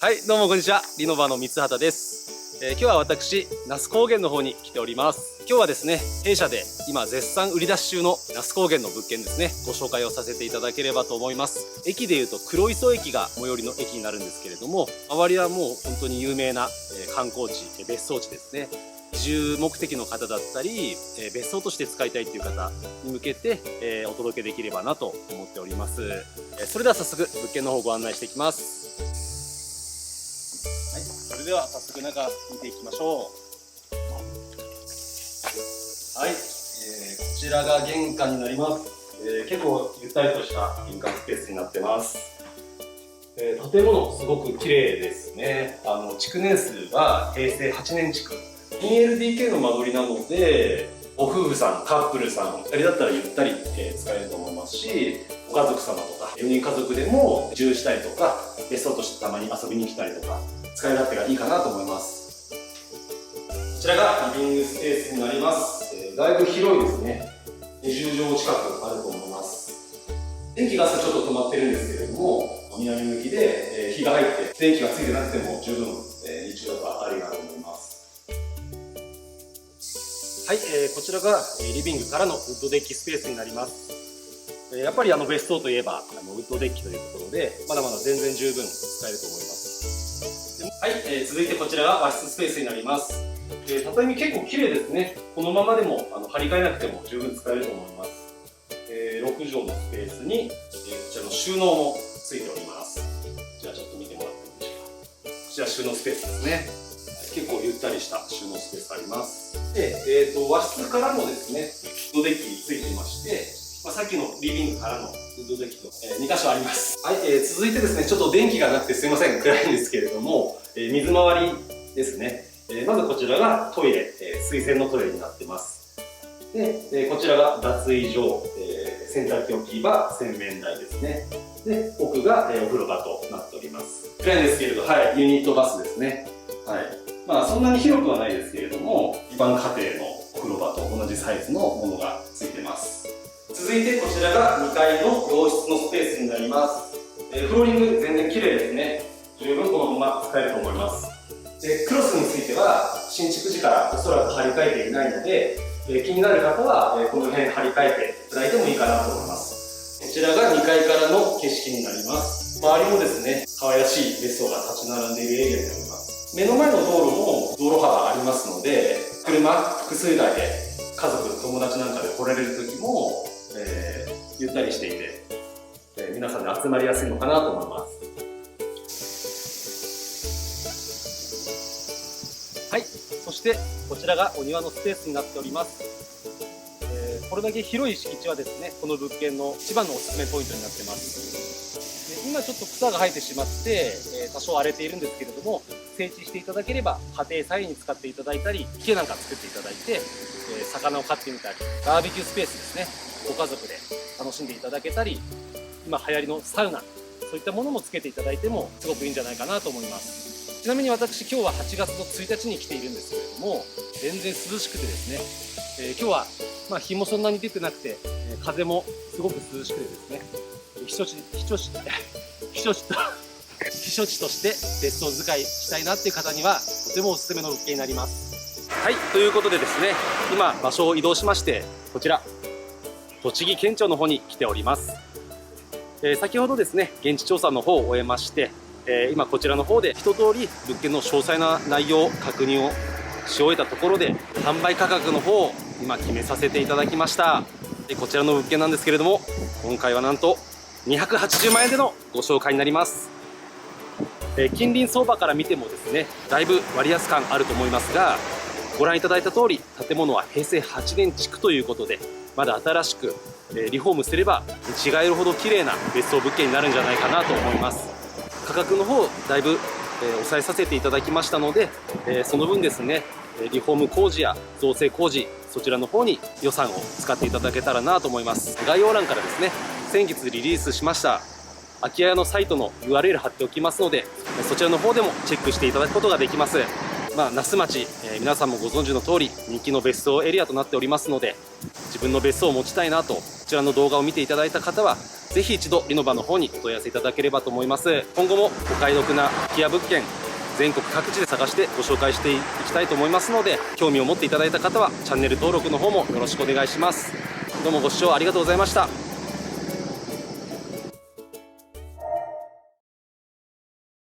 はい、どうもこんにちは。リノバの三畑です。今日は私、那須高原の方に来ております。今日はですね、弊社で今絶賛売り出し中の那須高原の物件ですね、ご紹介をさせていただければと思います。駅でいうと黒磯駅が最寄りの駅になるんですけれども、周りはもう本当に有名な観光地、別荘地ですね。移住目的の方だったり、別荘として使いたいという方に向けて、お届けできればなと思っております。それでは早速物件の方ご案内していきます。はい、それでは早速中見ていきましょう。はい、こちらが玄関になります。結構ゆったりとした玄関スペースになってます。建物すごく綺麗ですね。築年数は平成8年築。2LDK の間取りなので、ご夫婦さん、カップルさん、2人だったらゆったり、使えると思いますし、ご家族様とか4人家族でも移住したりとか、別荘としてたまに遊びに来たりとか、使い勝手がいいかなと思います。こちらがリビングスペースになります。だいぶ広いですね。20畳近くあると思います。電気ガスちょっと止まってるんですけれども、南向きで、日が入って電気がついてなくても十分、日中だと明るいなと思います。はい、こちらがリビングからのウッドデッキスペースになります。やっぱり別荘といえばウッドデッキというところで、まだまだ全然十分使えると思います。はい、続いてこちらが和室スペースになります。畳結構綺麗ですね。このままでも張り替えなくても十分使えると思います。6畳のスペースに、こちらの収納もついております。こちらちょっと見てもらっていいでしょうか。こちら収納スペースですね。結構ゆったりした収納スペースあります。で、和室からもですね、ウッドデッキついていまして、さっきのリビングからのウッドデッキと、2箇所あります。はい、続いてですね、ちょっと電気がなくてすいません、暗いんですけれども、水回りですね。まずこちらがトイレ、水洗のトイレになってます。で、こちらが脱衣所、洗濯機置き場、洗面台ですね。で、奥が、お風呂場となっております。暗いんですけれど、はい、ユニットバスですね。はい。そんなに広くはないですけれども、一般家庭のお風呂場と同じサイズのものがついてます。続いてこちらが2階の洋室のスペースになります。フローリング全然綺麗ですね。十分このまま使えると思います。で、クロスについては新築時からおそらく張り替えていないので、気になる方はこの辺張り替えていただいてもいいかなと思います。こちらが2階からの景色になります。周りもですね、可愛らしい別荘が立ち並んでいるエリアになります。目の前の道路も道路幅ありますので、車複数台で家族、友達なんかで来られる時も、ゆったりしていて、皆さんで集まりやすいのかなと思います。はい、そしてこちらがお庭のスペースになっております。これだけ広い敷地はですね、この物件の一番のおすすめポイントになってます。で、今ちょっと草が生えてしまって、多少荒れているんですけれども、整地していただければ家庭菜園に使っていただいたり、池なんか作っていただいて、魚を飼ってみたり、バーベキュースペースですね、ご家族で楽しんでいただけたり、今流行りのサウナ、そういったものもつけていただいてもすごくいいんじゃないかなと思います。ちなみに私今日は8月の1日に来ているんですけれども、全然涼しくてですね、今日は日もそんなに出てなくて、風もすごく涼しくてですね、避暑地として別荘使いしたいなっていう方にはとてもおすすめの物件になります。はい、ということでですね、今場所を移動しまして、こちら栃木県庁の方に来ております。先ほどですね、現地調査の方を終えまして、今こちらの方で一通り物件の詳細な内容を確認をし終えたところで、販売価格の方を今決めさせていただきました。で、こちらの物件なんですけれども、今回はなんと280万円でのご紹介になります。近隣相場から見てもですね、だいぶ割安感あると思いますが、ご覧いただいた通り建物は平成8年築ということで、まだ新しくリフォームすれば見違えるほど綺麗な別荘物件になるんじゃないかなと思います。価格の方だいぶ抑えさせていただきましたので、その分ですね、リフォーム工事や造成工事、そちらの方に予算を使っていただけたらなと思います。概要欄からですね、先月リリースしました空き家のサイトの URL 貼っておきますので、そちらの方でもチェックしていただくことができます。那須町、皆さんもご存知の通り人気の別荘エリアとなっておりますので、自分の別荘を持ちたいなと、こちらの動画を見ていただいた方はぜひ一度リノバの方にお問い合わせいただければと思います。今後もお買い得な空き家物件、全国各地で探してご紹介していきたいと思いますので、興味を持っていただいた方はチャンネル登録の方もよろしくお願いします。どうもご視聴ありがとうございました。